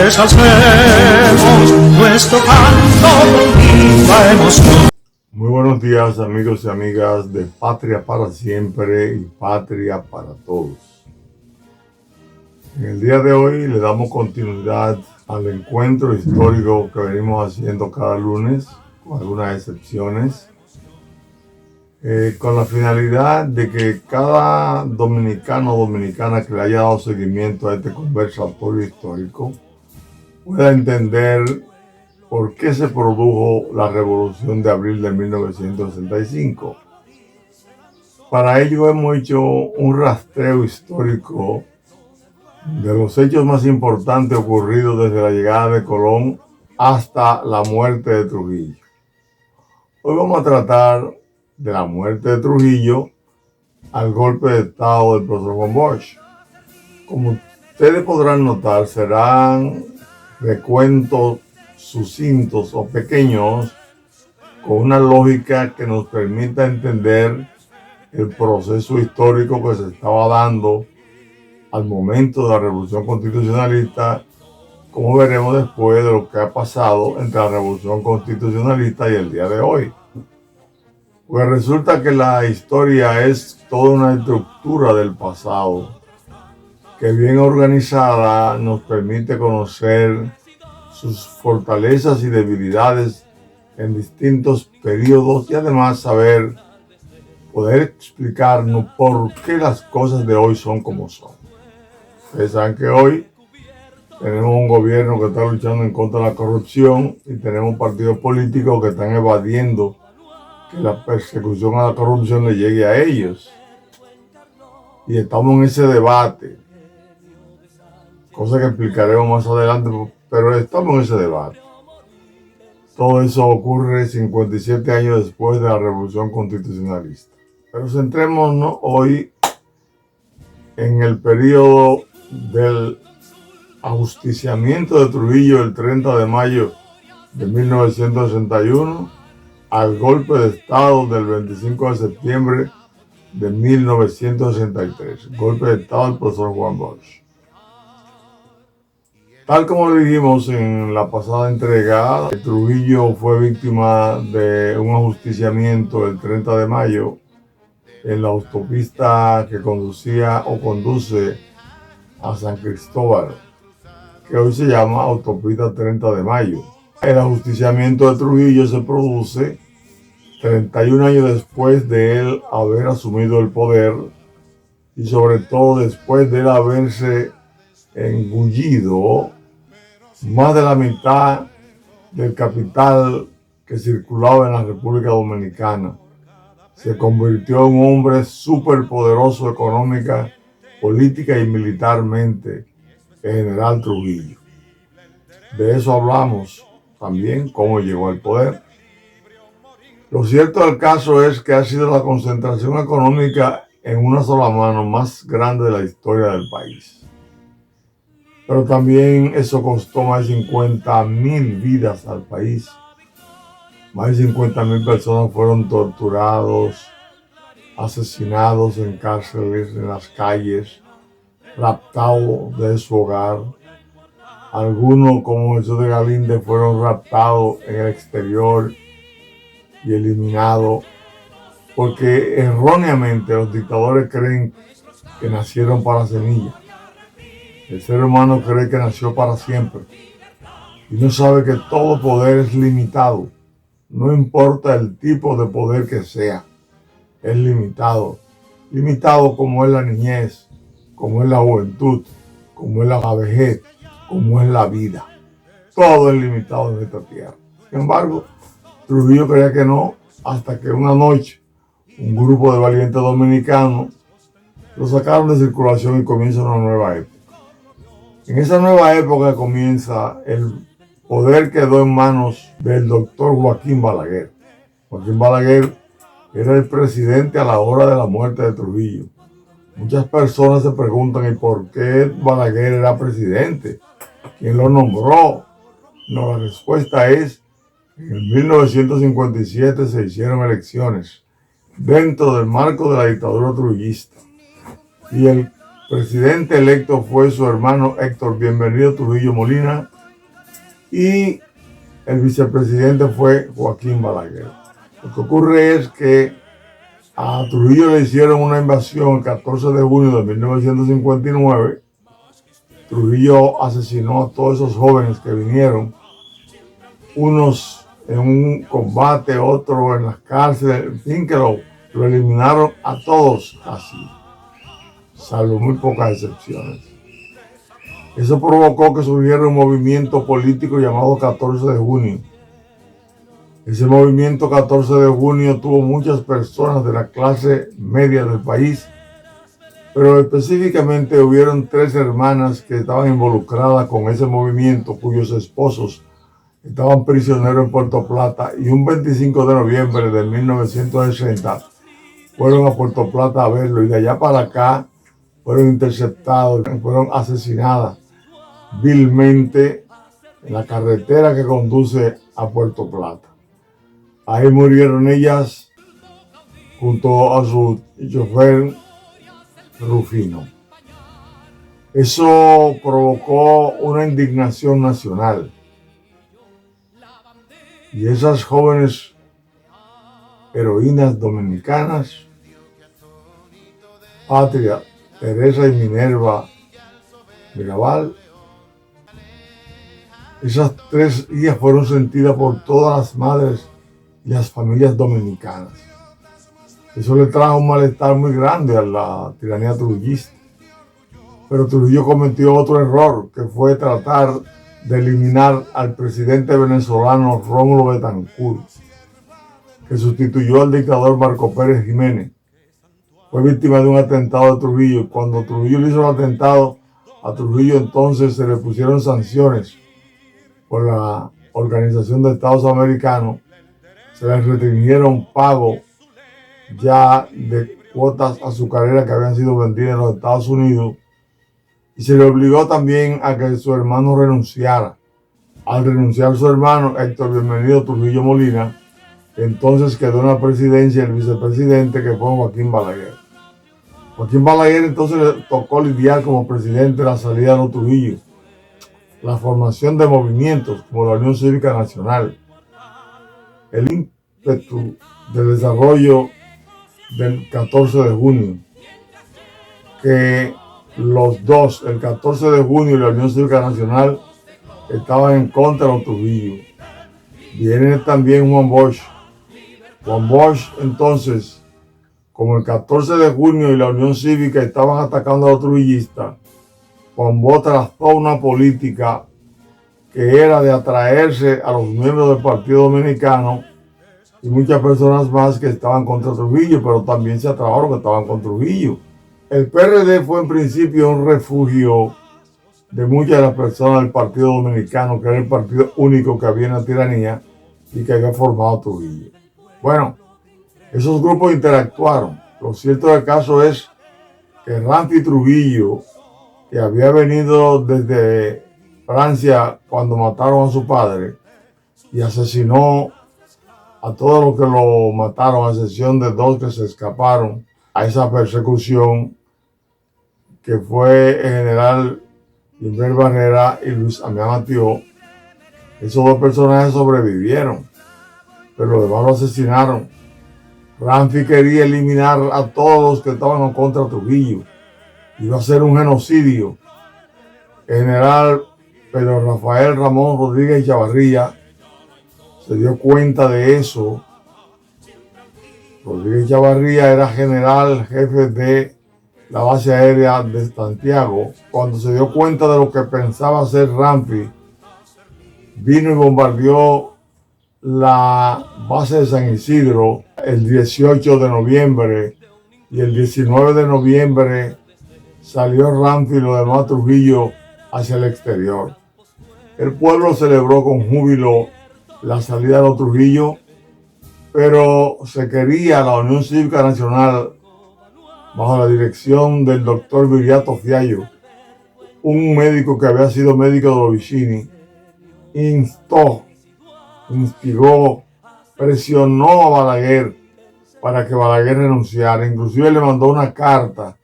ensalcemos nuestro canto con viva emoción. Muy buenos días, amigos y amigas de Patria para Siempre y Patria para Todos. En el día de hoy le damos continuidad al encuentro histórico que venimos haciendo cada lunes, con algunas excepciones, con la finalidad de que cada dominicano o dominicana que le haya dado seguimiento a este conversatorio histórico pueda entender por qué se produjo la Revolución de Abril de 1965. Para ello hemos hecho un rastreo histórico de los hechos más importantes ocurridos desde la llegada de Colón hasta la muerte de Trujillo. Hoy vamos a tratar de la muerte de Trujillo al golpe de estado del profesor Juan Bosch. Como ustedes podrán notar, serán recuentos sucintos o pequeños con una lógica que nos permita entender el proceso histórico que se estaba dando al momento de la Revolución Constitucionalista, como veremos después de lo que ha pasado entre la Revolución Constitucionalista y el día de hoy. Pues resulta que la historia es toda una estructura del pasado que bien organizada nos permite conocer sus fortalezas y debilidades en distintos periodos y además poder explicarnos por qué las cosas de hoy son como son. Ustedes saben que hoy tenemos un gobierno que está luchando en contra de la corrupción y tenemos partidos políticos que están evadiendo que la persecución a la corrupción le llegue a ellos. Y estamos en ese debate, cosa que explicaremos más adelante, pero estamos en ese debate. Todo eso ocurre 57 años después de la Revolución Constitucionalista. Pero centrémonos hoy en el periodo del ajusticiamiento de Trujillo el 30 de mayo de 1961 al golpe de estado del 25 de septiembre de 1963, golpe de estado del profesor Juan Bosch. Tal como lo dijimos en la pasada entrega, Trujillo fue víctima de un ajusticiamiento el 30 de mayo en la autopista que conducía o conduce a San Cristóbal, que hoy se llama autopista 30 de mayo. El ajusticiamiento de Trujillo se produce 31 años después de él haber asumido el poder y sobre todo después de él haberse engullido más de la mitad del capital que circulaba en la República Dominicana. Se convirtió en un hombre superpoderoso económica, política y militarmente, el general Trujillo. De eso hablamos también, cómo llegó al poder. Lo cierto del caso es que ha sido la concentración económica en una sola mano más grande de la historia del país. Pero también eso costó más de 50,000 vidas al país. Más de 50,000 personas fueron torturados, asesinados en cárceles, en las calles, raptados de su hogar. Algunos, como Jesús de Galíndez, fueron raptados en el exterior y eliminados porque erróneamente los dictadores creen que nacieron para semillas. El ser humano cree que nació para siempre y no sabe que todo poder es limitado. No importa el tipo de poder que sea, es limitado. Limitado como es la niñez, como es la juventud, como es la vejez, como es la vida. Todo es limitado en esta tierra. Sin embargo, Trujillo creía que no, hasta que una noche un grupo de valientes dominicanos lo sacaron de circulación y comienza una nueva época. En esa nueva época comienza el poder quedó en manos del doctor Joaquín Balaguer. Joaquín Balaguer era el presidente a la hora de la muerte de Trujillo. Muchas personas se preguntan, ¿y por qué Balaguer era presidente? ¿Quién lo nombró? No, la respuesta es, en 1957 se hicieron elecciones dentro del marco de la dictadura trujillista. Y el presidente electo fue su hermano Héctor Bienvenido Trujillo Molina, y el vicepresidente fue Joaquín Balaguer. Lo que ocurre es que a Trujillo le hicieron una invasión el 14 de junio de 1959. Trujillo asesinó a todos esos jóvenes que vinieron, unos en un combate, otros en las cárceles, en fin, que lo eliminaron a todos casi, salvo muy pocas excepciones. Eso provocó que surgiera un movimiento político llamado 14 de junio. Ese movimiento 14 de junio tuvo muchas personas de la clase media del país, pero específicamente hubieron 3 hermanas que estaban involucradas con ese movimiento, cuyos esposos estaban prisioneros en Puerto Plata, y un 25 de noviembre de 1960 fueron a Puerto Plata a verlo, y de allá para acá fueron interceptados, fueron asesinadas vilmente en la carretera que conduce a Puerto Plata. Ahí murieron ellas junto a su chofer Rufino. Eso provocó una indignación nacional. Y esas jóvenes heroínas dominicanas, Patria, Teresa y Minerva Mirabal, esas 3 hijas fueron sentidas por todas las madres y las familias dominicanas. Eso le trajo un malestar muy grande a la tiranía trujillista. Pero Trujillo cometió otro error, que fue tratar de eliminar al presidente venezolano Rómulo Betancourt, que sustituyó al dictador Marco Pérez Jiménez. Fue víctima de un atentado de Trujillo, y cuando Trujillo le hizo el atentado a Trujillo, entonces se le pusieron sanciones por la Organización de Estados Americanos. Se les restringieron pago ya de cuotas azucareras que habían sido vendidas en los Estados Unidos, y se le obligó también a que su hermano renunciara. Al renunciar su hermano, Héctor Bienvenido Trujillo Molina, entonces quedó en la presidencia el vicepresidente, que fue Joaquín Balaguer. Joaquín Balaguer entonces le tocó lidiar como presidente la salida de los Trujillo, la formación de movimientos como la Unión Cívica Nacional, el ímpetu del desarrollo del 14 de junio, que los dos, el 14 de junio y la Unión Cívica Nacional, estaban en contra de los Trujillo. Viene también Juan Bosch. Juan Bosch, entonces, como el 14 de junio y la Unión Cívica estaban atacando a los trujillistas, Juan Bosch trazó una política que era de atraerse a los miembros del Partido Dominicano y muchas personas más que estaban contra Trujillo, pero también se atrajeron que estaban con Trujillo. El PRD fue en principio un refugio de muchas de las personas del Partido Dominicano, que era el partido único que había en la tiranía y que había formado Trujillo. Bueno, esos grupos interactuaron. Lo cierto del caso es que Ramfi Trujillo, que había venido desde Francia cuando mataron a su padre y asesinó a todos los que lo mataron, a excepción de 2 que se escaparon a esa persecución, que fue el general Limber Barrera y Luis Amián Atió. Esos 2 personajes sobrevivieron, pero los demás lo asesinaron. Ramfi quería eliminar a todos los que estaban en contra de Trujillo. Iba a ser un genocidio. El general Pedro Rafael Ramón Rodríguez Chavarría se dio cuenta de eso. Rodríguez Chavarría era general jefe de la base aérea de Santiago. Cuando se dio cuenta de lo que pensaba hacer Ramfi, vino y bombardeó la base de San Isidro el 18 de noviembre, y el 19 de noviembre salió Ramfi y los demás Trujillo hacia el exterior. El pueblo celebró con júbilo la salida de los Trujillo, pero se quería la Unión Cívica Nacional, bajo la dirección del doctor Viriato Fiallo, un médico que había sido médico de los Vicini, instigó, presionó a Balaguer para que Balaguer renunciara. Inclusive le mandó una carta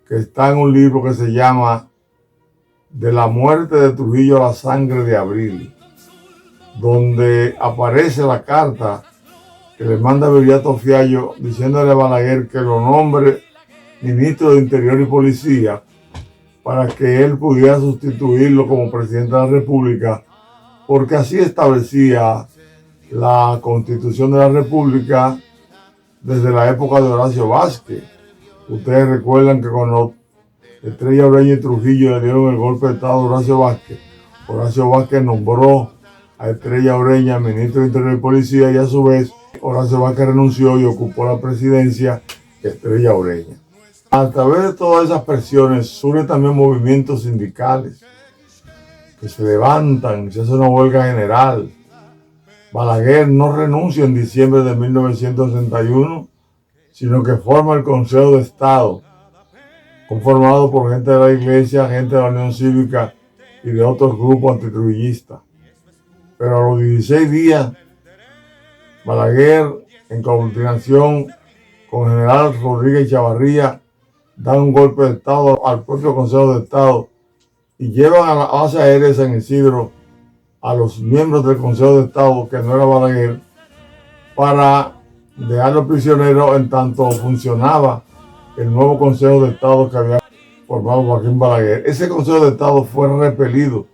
que está en un libro que se llama de la muerte de Trujillo, la sangre de abril, donde aparece la carta que le manda Viriato Fiallo diciéndole a Balaguer que lo nombre ministro de Interior y Policía para que él pudiera sustituirlo como presidente de la República, porque así establecía la Constitución de la República desde la época de Horacio Vázquez. Ustedes recuerdan que cuando Estrella Ureña y Trujillo le dieron el golpe de Estado a Horacio Vázquez nombró a Estrella Ureña ministro de Interior y Policía, y a su vez Horacio Vázquez renunció y ocupó la presidencia Estrella Ureña. A través de todas esas presiones surgen también movimientos sindicales que se levantan, se hace una huelga general. Balaguer no renuncia en diciembre de 1961, sino que forma el Consejo de Estado, conformado por gente de la Iglesia, gente de la Unión Cívica y de otros grupos antitrujillistas. Pero a los 16 días, Balaguer, en coordinación con el general Rodríguez Chavarría, dan un golpe de Estado al propio Consejo de Estado y llevan a la base aérea de San Isidro a los miembros del Consejo de Estado, que no era Balaguer, para dejarlos prisioneros en tanto funcionaba el nuevo Consejo de Estado que había formado Joaquín Balaguer. Ese Consejo de Estado fue repelido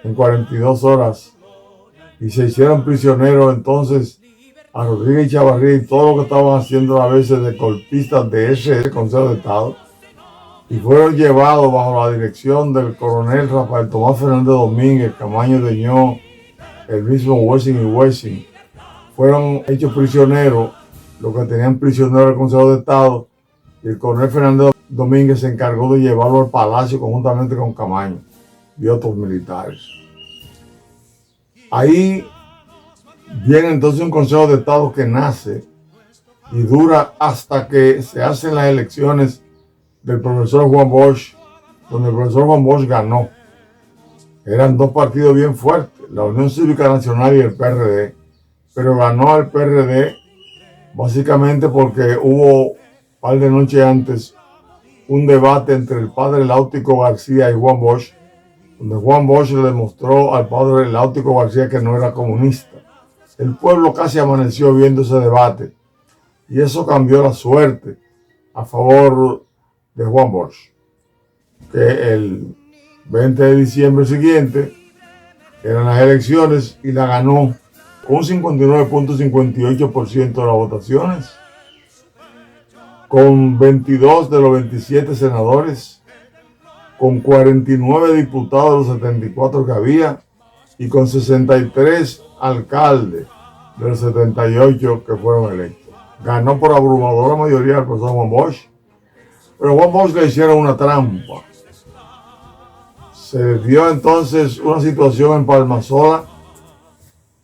en 42 horas y se hicieron prisioneros entonces a Rodríguez Chavarría y todo lo que estaban haciendo a veces de golpistas de ese Consejo de Estado, y fueron llevados bajo la dirección del coronel Rafael Tomás Fernández Domínguez, Camaño de Ño, el mismo Wessing y Wessing. Fueron hechos prisioneros, los que tenían prisioneros el Consejo de Estado, y el coronel Fernández Domínguez se encargó de llevarlo al palacio conjuntamente con Camaño y otros militares. Ahí viene entonces un Consejo de Estado que nace y dura hasta que se hacen las elecciones del profesor Juan Bosch, donde el profesor Juan Bosch ganó. Eran dos partidos bien fuertes, la Unión Cívica Nacional y el PRD, pero ganó el PRD básicamente porque hubo, un par de noches antes, un debate entre el padre Láutico García y Juan Bosch, donde Juan Bosch le demostró al padre Láutico García que no era comunista. El pueblo casi amaneció viendo ese debate y eso cambió la suerte a favor de Juan Bosch, que el 20 de diciembre siguiente eran las elecciones y la ganó con un 59.58% de las votaciones, con 22 de los 27 senadores, con 49 diputados de los 74 que había y con 63 alcaldes de los 78 que fueron electos. Ganó por abrumadora mayoría el profesor Juan Bosch, pero a Juan Bosch le hicieron una trampa. Se dio entonces una situación en Palmasola,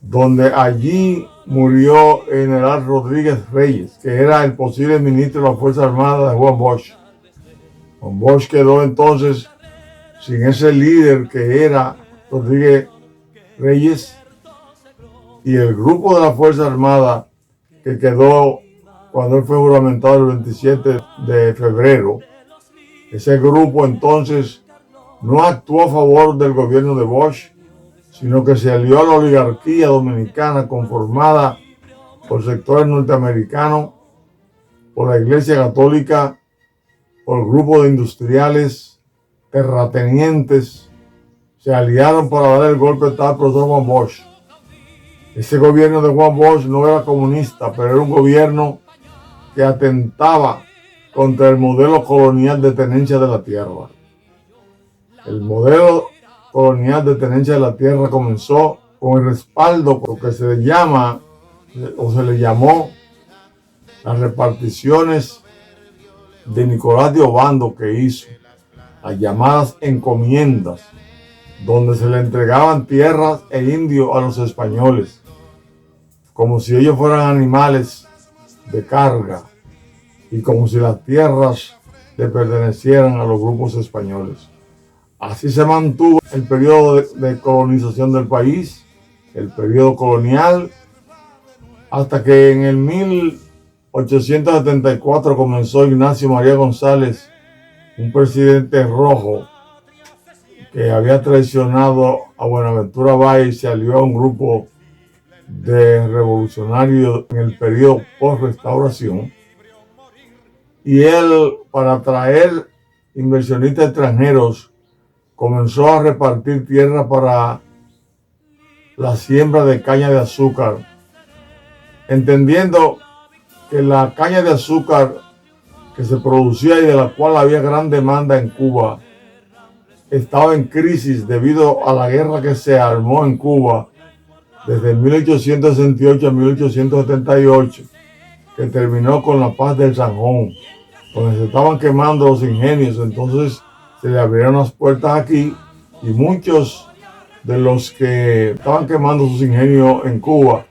donde allí murió el general Rodríguez Reyes, que era el posible ministro de la Fuerza Armada de Juan Bosch. Juan Bosch quedó entonces sin ese líder que era Rodríguez Reyes, y el grupo de la Fuerza Armada que quedó cuando él fue juramentado el 27 de febrero, ese grupo entonces no actuó a favor del gobierno de Bosch, sino que se alió a la oligarquía dominicana conformada por sectores norteamericanos, por la Iglesia Católica, por grupos de industriales, terratenientes. Se aliaron para dar el golpe de Estado al profesor Juan Bosch. Ese gobierno de Juan Bosch no era comunista, pero era un gobierno que atentaba contra el modelo colonial de tenencia de la tierra. El modelo colonial de tenencia de la tierra comenzó con el respaldo, lo que se le llama o se le llamó las reparticiones de Nicolás de Obando, que hizo las llamadas encomiendas, donde se le entregaban tierras e indios a los españoles, como si ellos fueran animales de carga y como si las tierras le pertenecieran a los grupos españoles. Así se mantuvo el periodo de colonización del país, el periodo colonial, hasta que en el 1874 comenzó Ignacio María González, un presidente rojo, que que había traicionado a Buenaventura Valle y se alió a un grupo de revolucionarios en el periodo post-restauración. Y él, para atraer inversionistas extranjeros, comenzó a repartir tierra para la siembra de caña de azúcar, entendiendo que la caña de azúcar que se producía y de la cual había gran demanda en Cuba estaba en crisis debido a la guerra que se armó en Cuba desde 1868 a 1878, que terminó con la paz del Sanjón, donde se estaban quemando los ingenios. Entonces se le abrieron las puertas aquí y muchos de los que estaban quemando sus ingenios en Cuba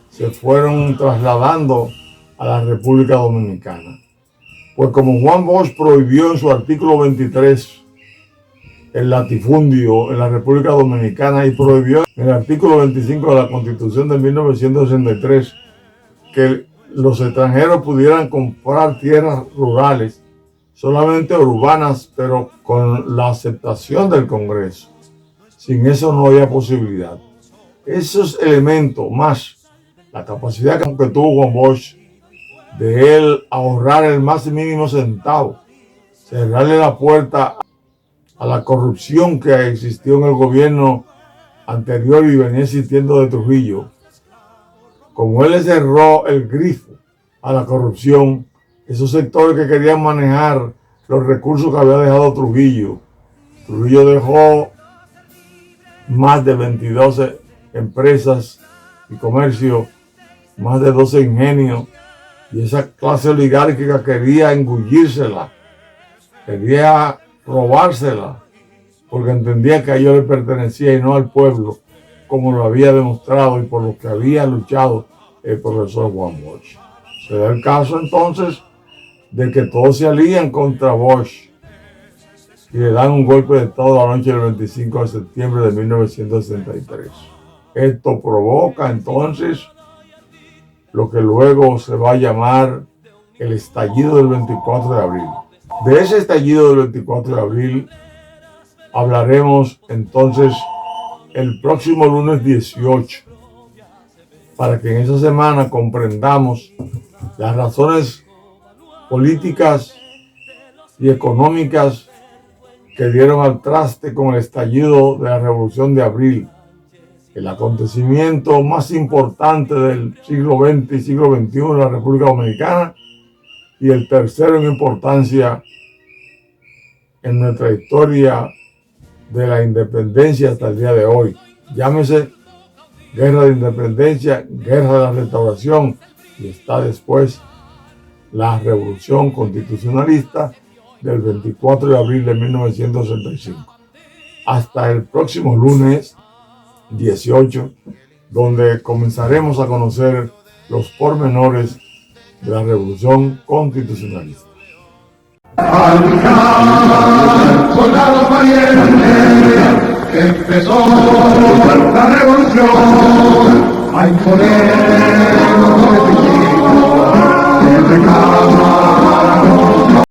se fueron trasladando a la República Dominicana. Pues como Juan Bosch prohibió en su artículo 23 el latifundio en la República Dominicana y prohibió en el artículo 25 de la Constitución de 1963 que los extranjeros pudieran comprar tierras rurales, solamente urbanas, pero con la aceptación del Congreso. Sin eso no había posibilidad. Esos elementos, más la capacidad que tuvo Juan Bosch de él ahorrar el más mínimo centavo, cerrarle la puerta a la corrupción que existió en el gobierno anterior y venía existiendo de Trujillo. Como él le cerró el grifo a la corrupción, esos sectores que querían manejar los recursos que había dejado Trujillo dejó más de 22 empresas y comercios, más de 12 ingenios, y esa clase oligárquica quería engullírsela, quería robársela, porque entendía que a ellos les pertenecía y no al pueblo, como lo había demostrado y por lo que había luchado el profesor Juan Bosch. Se da el caso entonces de que todos se alían contra Bosch y le dan un golpe de Estado la noche del 25 de septiembre de 1963. Esto provoca entonces lo que luego se va a llamar el estallido del 24 de abril. De ese estallido del 24 de abril hablaremos entonces el próximo lunes 18, para que en esa semana comprendamos las razones políticas y económicas que dieron al traste con el estallido de la Revolución de Abril, el acontecimiento más importante del siglo XX y siglo XXI en la República Dominicana, y el tercero en importancia en nuestra historia de la independencia hasta el día de hoy. Llámese Guerra de Independencia, Guerra de la Restauración, y está después la Revolución Constitucionalista del 24 de abril de 1965. Hasta el próximo lunes 18, donde comenzaremos a conocer los pormenores de la Revolución Constitucionalista. Soldado valiente, empezó la revolución a imponer